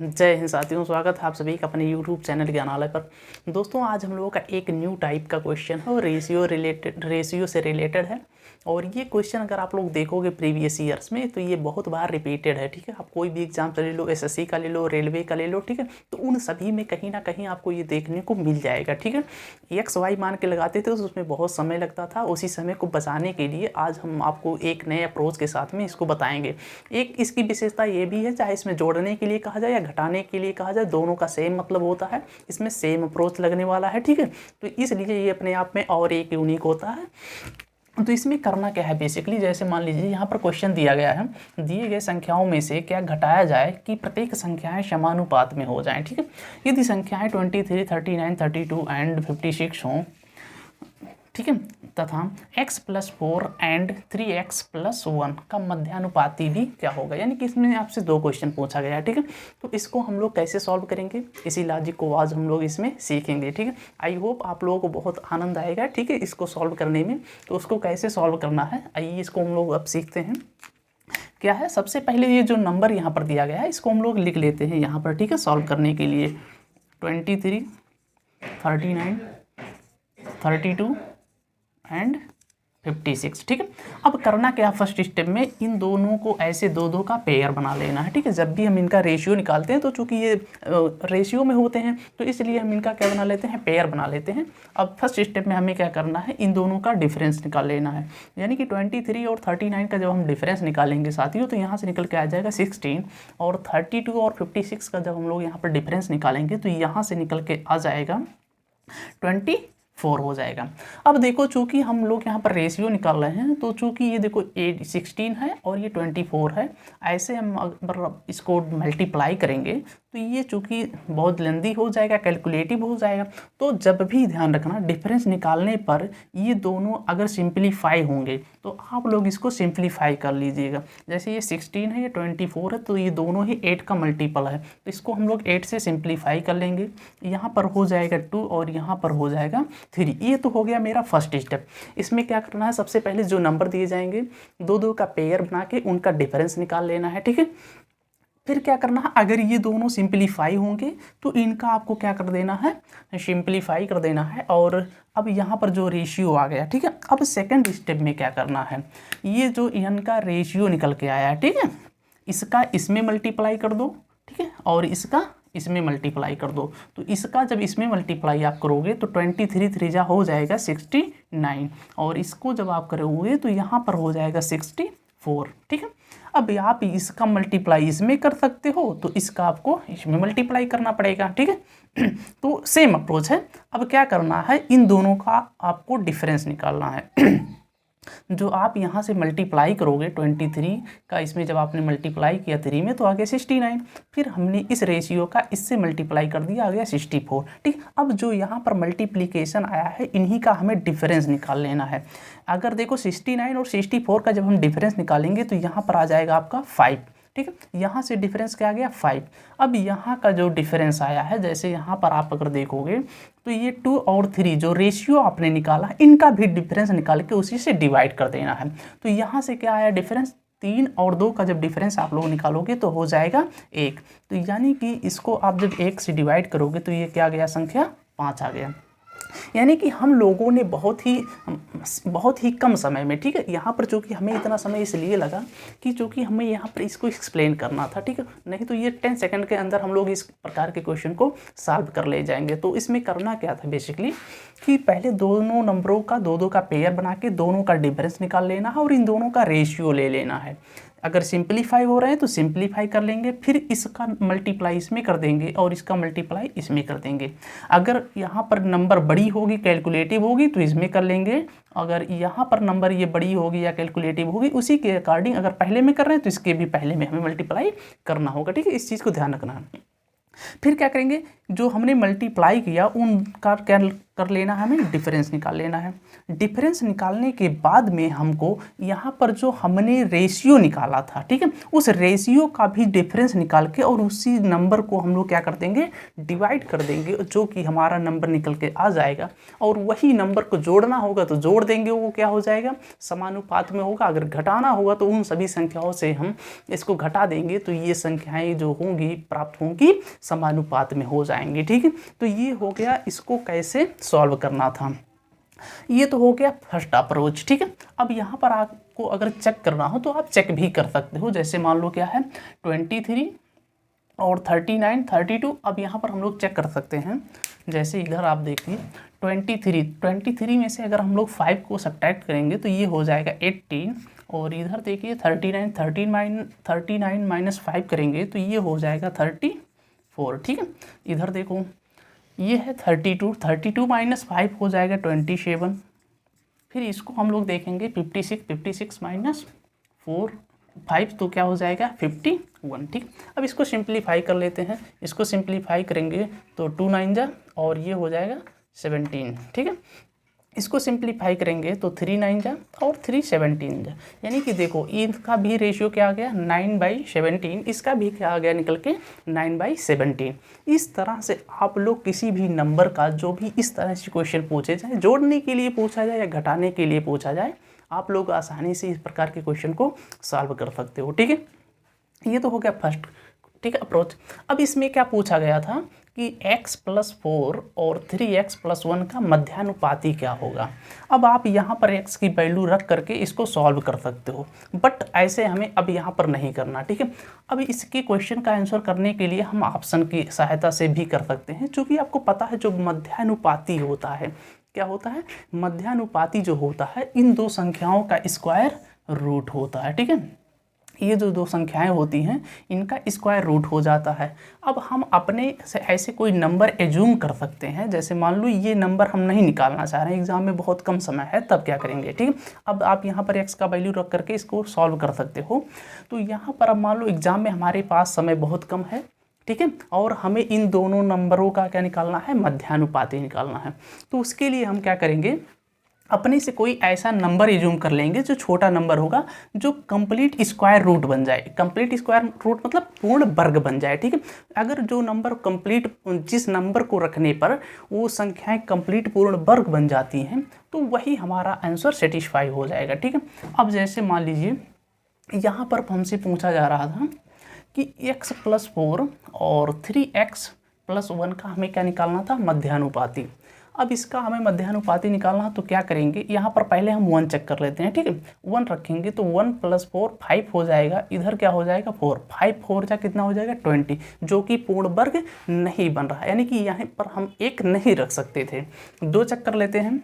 जय हिंद साथियों, स्वागत है आप सभी का अपने YouTube चैनल ज्ञानालय पर। दोस्तों, आज हम लोगों का एक न्यू टाइप का क्वेश्चन है और रेशियो से रिलेटेड है। और ये क्वेश्चन अगर आप लोग देखोगे प्रीवियस ईयर्स में तो ये बहुत बार रिपीटेड है। ठीक है, आप कोई भी एग्जाम ले लो, एसएससी का ले लो, रेलवे का ले लो, ठीक है, तो उन सभी में कहीं ना कहीं आपको ये देखने को मिल जाएगा। ठीक है, एक्स वाई मान के लगाते थे तो उसमें बहुत समय लगता था। उसी समय को बचाने के लिए आज हम आपको एक नए अप्रोच के साथ में इसको बताएंगे। एक इसकी विशेषता ये भी है, चाहे इसमें जोड़ने के लिए कहा जाए या घटाने के लिए कहा जाए, दोनों का सेम मतलब होता है, इसमें सेम अप्रोच लगने वाला है। ठीक है, तो इसलिए ये अपने आप में और एक यूनिक होता है। तो इसमें करना क्या है बेसिकली, जैसे मान लीजिए यहाँ पर क्वेश्चन दिया गया है, दिए गए संख्याओं में से क्या घटाया जाए कि प्रत्येक संख्याएं समानुपात में हो जाएं। ठीक है, यदि संख्याएं 23, 39, 32 एंड 56 हों, ठीक है, तथा x+4 एंड 3x+1 का मध्यानुपाती भी क्या होगा। यानी कि इसमें आपसे दो क्वेश्चन पूछा गया है। ठीक है, तो इसको हम लोग कैसे सॉल्व करेंगे, इसी लॉजिक को आज हम लोग इसमें सीखेंगे। ठीक है, आई होप आप लोगों को बहुत आनंद आएगा। ठीक है, इसको सॉल्व करने में। तो उसको कैसे सॉल्व करना है, आइए इसको हम लोग अब सीखते हैं। क्या है, सबसे पहले ये जो नंबर यहाँ पर दिया गया है इसको हम लोग लिख लेते हैं यहाँ पर। ठीक है, सॉल्व करने के लिए 23, 39, 32 एंड 56। ठीक है, अब करना क्या, फर्स्ट स्टेप में इन दोनों को ऐसे दो दो का पेयर बना लेना है। ठीक है, जब भी हम इनका रेशियो निकालते हैं तो चूंकि ये रेशियो में होते हैं तो इसलिए हम इनका क्या बना लेते हैं, पेयर बना लेते हैं। अब फर्स्ट स्टेप में हमें क्या करना है, इन दोनों का डिफरेंस निकाल लेना है। यानी कि 23 और 39 का जब हम डिफरेंस निकालेंगे साथियों तो यहाँ से निकल के आ जाएगा 16, और 32 और 56 का जब हम लोग यहाँ पर डिफरेंस निकालेंगे तो यहाँ से निकल के आ जाएगा 24 हो जाएगा। अब देखो, चूंकि हम लोग यहाँ पर रेशियो निकाल रहे हैं तो चूंकि ये देखो 16 है और ये 24 है, ऐसे हम अगर इसको मल्टीप्लाई करेंगे तो ये चूंकि बहुत लेंदी हो जाएगा, कैलकुलेटिव हो जाएगा। तो जब भी ध्यान रखना, डिफरेंस निकालने पर ये दोनों अगर सिंप्लीफाई होंगे तो आप लोग इसको सिंप्लीफाई कर लीजिएगा। जैसे ये 16 है, ये 24 है, तो ये दोनों ही 8 का मल्टीपल है, तो इसको हम लोग 8 से सिंप्लीफाई कर लेंगे। यहाँ पर हो जाएगा 2 और यहाँ पर हो जाएगा 3। ये तो हो गया मेरा फर्स्ट स्टेप। इसमें क्या करना है, सबसे पहले जो नंबर दिए जाएंगे दो दो का पेयर बना के उनका डिफरेंस निकाल लेना है। ठीक है, फिर क्या करना है, अगर ये दोनों सिंप्लीफाई होंगे तो इनका आपको क्या कर देना है, सिंप्लीफाई कर देना है। और अब यहाँ पर जो रेशियो आ गया, ठीक है, अब सेकंड स्टेप में क्या करना है, ये जो इनका रेशियो निकल के आया है, ठीक है, इसका इसमें मल्टीप्लाई कर दो। ठीक है, और इसका इसमें मल्टीप्लाई कर दो। तो इसका जब इसमें मल्टीप्लाई आप करोगे तो 23 3 हो जाएगा 69, और इसको जब आप करोगे तो यहाँ पर हो जाएगा 64। ठीक है, अब आप इसका मल्टीप्लाई इसमें कर सकते हो तो इसका आपको इसमें मल्टीप्लाई करना पड़ेगा। ठीक है, तो सेम अप्रोच है। अब क्या करना है, इन दोनों का आपको डिफरेंस निकालना है। जो आप यहाँ से मल्टीप्लाई करोगे 23 का, इसमें जब आपने मल्टीप्लाई किया 3 में तो आ गया 69, फिर हमने इस रेशियो का इससे मल्टीप्लाई कर दिया, आ गया 64। ठीक, अब जो यहाँ पर मल्टीप्लिकेशन आया है इन्हीं का हमें डिफरेंस निकाल लेना है। अगर देखो 69 और 64 का जब हम डिफरेंस निकालेंगे तो यहाँ पर आ जाएगा आपका 5। ठीक है, यहाँ से डिफरेंस क्या आ गया, 5। अब यहाँ का जो डिफरेंस आया है, जैसे यहाँ पर आप अगर देखोगे तो ये 2 और 3 जो रेशियो आपने निकाला इनका भी डिफरेंस निकाल के उसी से डिवाइड कर देना है। तो यहाँ से क्या आया डिफरेंस, 3 और 2 का जब डिफरेंस आप लोग निकालोगे तो हो जाएगा 1। तो यानी कि इसको आप जब 1 से डिवाइड करोगे तो ये क्या आ गया, संख्या 5 आ गया। यानी कि हम लोगों ने बहुत ही कम समय में, ठीक है, यहाँ पर चूँकि हमें इतना समय इसलिए लगा कि चूँकि हमें यहाँ पर इसको एक्सप्लेन करना था। ठीक है, नहीं तो ये 10 सेकंड के अंदर हम लोग इस प्रकार के क्वेश्चन को सॉल्व कर ले जाएंगे। तो इसमें करना क्या था बेसिकली कि पहले दोनों नंबरों का दो दो का पेयर बना के दोनों का डिफरेंस निकाल लेना है और इन दोनों का रेशियो ले लेना है। अगर सिंप्लीफाई हो रहे हैं तो सिंप्लीफाई कर लेंगे, फिर इसका मल्टीप्लाई इसमें कर देंगे और इसका मल्टीप्लाई इसमें कर देंगे। अगर यहाँ पर नंबर बड़ी होगी, कैलकुलेटिव होगी, तो इसमें कर लेंगे। अगर यहाँ पर नंबर ये बड़ी होगी या कैलकुलेटिव होगी, उसी के अकॉर्डिंग अगर पहले में कर रहे हैं तो इसके भी पहले में हमें मल्टीप्लाई करना होगा। ठीक है, इस चीज़ को ध्यान रखना है। फिर क्या करेंगे, जो हमने मल्टीप्लाई किया उनका क्या कर लेना है, हमें डिफरेंस निकाल लेना है। डिफरेंस निकालने के बाद में हमको यहाँ पर जो हमने रेशियो निकाला था, ठीक है, उस रेशियो का भी डिफरेंस निकाल के और उसी नंबर को हम लोग क्या कर देंगे, डिवाइड कर देंगे, जो कि हमारा नंबर निकल के आ जाएगा। और वही नंबर को जोड़ना होगा तो जोड़ देंगे, वो क्या हो जाएगा, समानुपात में होगा। अगर घटाना होगा तो उन सभी संख्याओं से हम इसको घटा देंगे, तो ये संख्याएं जो होंगी प्राप्त होंगी समानुपात में हो जाएंगी, ठीक है। तो ये हो गया, इसको कैसे सॉल्व करना था, ये तो हो गया फर्स्ट अप्रोच, ठीक है। अब यहाँ पर आपको अगर चेक करना हो तो आप चेक भी कर सकते हो। जैसे मान लो क्या है 23 और 39 32। अब यहाँ पर हम लोग चेक कर सकते हैं। जैसे इधर आप देखिए 23 में से अगर हम लोग 5 को सब्ट्रैक्ट करेंगे तो ये हो जाएगा 18। और इधर देखिए 39 माइनस 5 करेंगे तो ये हो जाएगा 34, ठीक है। इधर देखो ये है 32 माइनस 5 हो जाएगा 27। फिर इसको हम लोग देखेंगे 56 माइनस 5 तो क्या हो जाएगा 51, ठीक। अब इसको सिंप्लीफाई कर लेते हैं। इसको सिंप्लीफाई करेंगे तो 2 9 जा और ये हो जाएगा 17, ठीक है। इसको सिंप्लीफाई करेंगे तो 3 9 जा और 3 17 जा, यानी कि देखो इनका भी रेशियो क्या आ गया 9/17, इसका भी क्या आ गया निकल के 9/17। इस तरह से आप लोग किसी भी नंबर का जो भी इस तरह से क्वेश्चन पूछे जाए, जोड़ने के लिए पूछा जाए या घटाने के लिए पूछा जाए, आप लोग आसानी से इस प्रकार के क्वेश्चन को सॉल्व कर सकते हो, ठीक है। ये तो हो गया फर्स्ट, ठीक है, अप्रोच। अब इसमें क्या पूछा गया था कि x + 4 और 3x + 1 का मध्यानुपाती क्या होगा। अब आप यहाँ पर x की वैल्यू रख करके इसको सॉल्व कर सकते हो, बट ऐसे हमें अब यहाँ पर नहीं करना, ठीक है। अब इसके क्वेश्चन का आंसर करने के लिए हम ऑप्शन की सहायता से भी कर सकते हैं, क्योंकि आपको पता है जो मध्यानुपाती होता है, क्या होता है, मध्यानुपाती जो होता है इन दो संख्याओं का स्क्वायर रूट होता है, ठीक है। ये जो दो संख्याएं होती हैं इनका स्क्वायर रूट हो जाता है। अब हम अपने से ऐसे कोई नंबर एज्यूम कर सकते हैं, जैसे मान लो ये नंबर हम नहीं निकालना चाह रहे हैं, एग्जाम में बहुत कम समय है, तब क्या करेंगे, ठीक है। अब आप यहाँ पर x का वैल्यू रख करके इसको सॉल्व कर सकते हो। तो यहाँ पर अब मान लो एग्जाम में हमारे पास समय बहुत कम है, ठीक है, और हमें इन दोनों नंबरों का क्या निकालना है, मध्यानुपाती निकालना है। तो उसके लिए हम क्या करेंगे, अपने से कोई ऐसा नंबर एज्यूम कर लेंगे जो छोटा नंबर होगा, जो कंप्लीट स्क्वायर रूट बन जाए। कंप्लीट स्क्वायर रूट मतलब पूर्ण वर्ग बन जाए, ठीक है। अगर जो नंबर कंप्लीट, जिस नंबर को रखने पर वो संख्याएं कंप्लीट पूर्ण वर्ग बन जाती हैं, तो वही हमारा आंसर सेटिस्फाई हो जाएगा, ठीक है। अब जैसे मान लीजिए यहाँ पर हमसे पूछा जा रहा था कि x + 4 और 3x + 1 का हमें क्या निकालना था, मध्यानुपाती। अब इसका हमें मध्यानुपाती निकालना है तो क्या करेंगे, यहाँ पर पहले हम 1 चेक कर लेते हैं, ठीक है। 1 रखेंगे तो 1 + 4 5 हो जाएगा, इधर क्या हो जाएगा 4, 5 4 जा कितना हो जाएगा 20, जो कि पूर्ण वर्ग नहीं बन रहा है, यानी कि यहाँ पर हम 1 नहीं रख सकते थे। 2 चेक कर लेते हैं,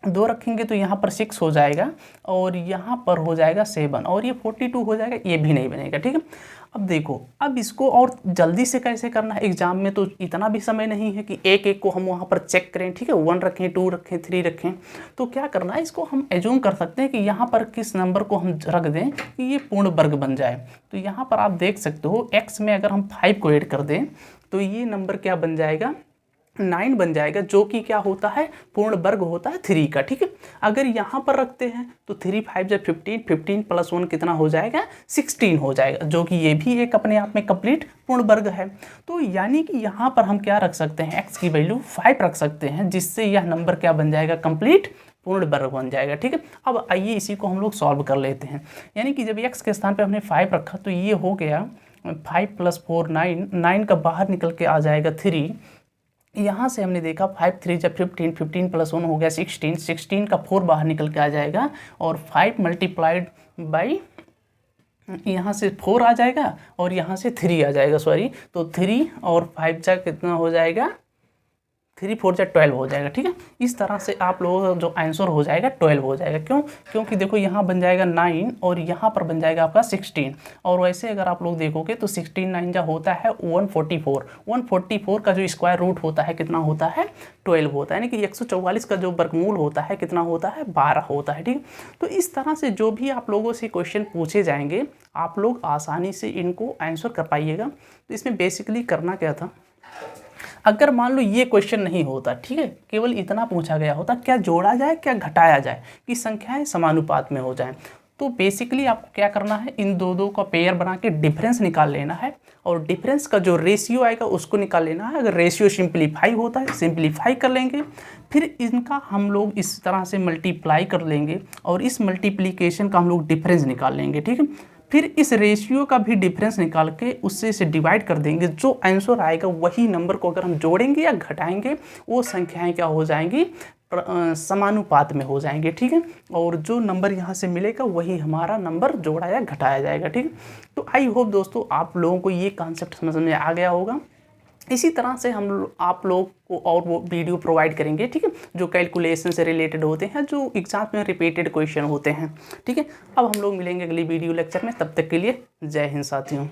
2 रखेंगे तो यहाँ पर 6 हो जाएगा और यहाँ पर हो जाएगा 7 और ये 42 हो जाएगा, ये भी नहीं बनेगा, ठीक है। अब देखो, अब इसको और जल्दी से कैसे करना है, एग्जाम में तो इतना भी समय नहीं है कि एक एक को हम वहाँ पर चेक करें, ठीक है। 1 रखें, 2 रखें, 3 रखें, तो क्या करना है, इसको हम एज्यूम कर सकते हैं कि यहाँ पर किस नंबर को हम रख दें कि ये पूर्ण वर्ग बन जाए। तो यहाँ पर आप देख सकते हो x में अगर हम 5 को ऐड कर दें तो ये नंबर क्या बन जाएगा, 9 बन जाएगा, जो कि क्या होता है, पूर्ण वर्ग होता है 3 का, ठीक है। अगर यहाँ पर रखते हैं तो 3 5 जब 15, 15 + 1 कितना हो जाएगा 16 हो जाएगा, जो कि ये भी एक अपने आप में कंप्लीट पूर्ण वर्ग है। तो यानी कि यहाँ पर हम क्या रख सकते हैं, x की वैल्यू 5 रख सकते हैं, जिससे यह नंबर क्या बन जाएगा, कंप्लीट पूर्ण वर्ग बन जाएगा, ठीक है। अब आइए इसी को हम लोग सॉल्व कर लेते हैं। यानी कि जब x के स्थान पर हमने 5 रखा तो ये हो गया 5 + 4 9, 9 का बाहर निकल के आ जाएगा 3। यहाँ से हमने देखा 5 3 जब 15, 15 + 1 हो गया 16, 16 का 4 बाहर निकल के आ जाएगा और 5 × यहाँ से 4 आ जाएगा और यहाँ से 3 आ जाएगा, सॉरी, तो 3 और 5 जा कितना हो जाएगा, 3 4 जा 12 हो जाएगा, ठीक है। इस तरह से आप लोगों का जो आंसर हो जाएगा 12 हो जाएगा। क्यों, क्योंकि देखो यहाँ बन जाएगा 9 और यहाँ पर बन जाएगा आपका 16, और वैसे अगर आप लोग देखोगे तो 16 9 जा होता है 144, 144 का जो स्क्वायर रूट होता है कितना होता है 12 होता है, यानी कि 144 का जो वर्गमूल होता है कितना होता है 12 होता है, ठीक। तो इस तरह से जो भी आप लोगों से क्वेश्चन पूछे जाएंगे आप लोग आसानी से इनको आंसर कर पाइएगा। तो इसमें बेसिकली करना क्या था, अगर मान लो ये क्वेश्चन नहीं होता, ठीक है, केवल इतना पूछा गया होता क्या जोड़ा जाए क्या घटाया जाए कि संख्याएं समानुपात में हो जाएं, तो बेसिकली आपको क्या करना है, इन दो का पेयर बना के डिफरेंस निकाल लेना है और डिफरेंस का जो रेशियो आएगा उसको निकाल लेना है। अगर रेशियो सिंप्लीफाई होता है सिंप्लीफाई कर लेंगे, फिर इनका हम लोग इस तरह से मल्टीप्लाई कर लेंगे और इस मल्टीप्लिकेशन का हम लोग डिफरेंस निकाल लेंगे, ठीक है। फिर इस रेशियो का भी डिफरेंस निकाल के उससे इसे डिवाइड कर देंगे, जो आंसर आएगा वही नंबर को अगर हम जोड़ेंगे या घटाएंगे वो संख्याएं क्या हो जाएंगी, समानुपात में हो जाएंगे, ठीक है। और जो नंबर यहाँ से मिलेगा वही हमारा नंबर जोड़ा या घटाया जाएगा, ठीक है। तो आई होप दोस्तों आप लोगों को ये कॉन्सेप्ट समझ में आ गया होगा। इसी तरह से हम आप लोग को और वो वीडियो प्रोवाइड करेंगे, ठीक है, जो कैलकुलेशन से रिलेटेड होते हैं, जो एग्जाम में रिपीटेड क्वेश्चन होते हैं, ठीक है। अब हम लोग मिलेंगे अगली वीडियो लेक्चर में, तब तक के लिए जय हिंद साथियों।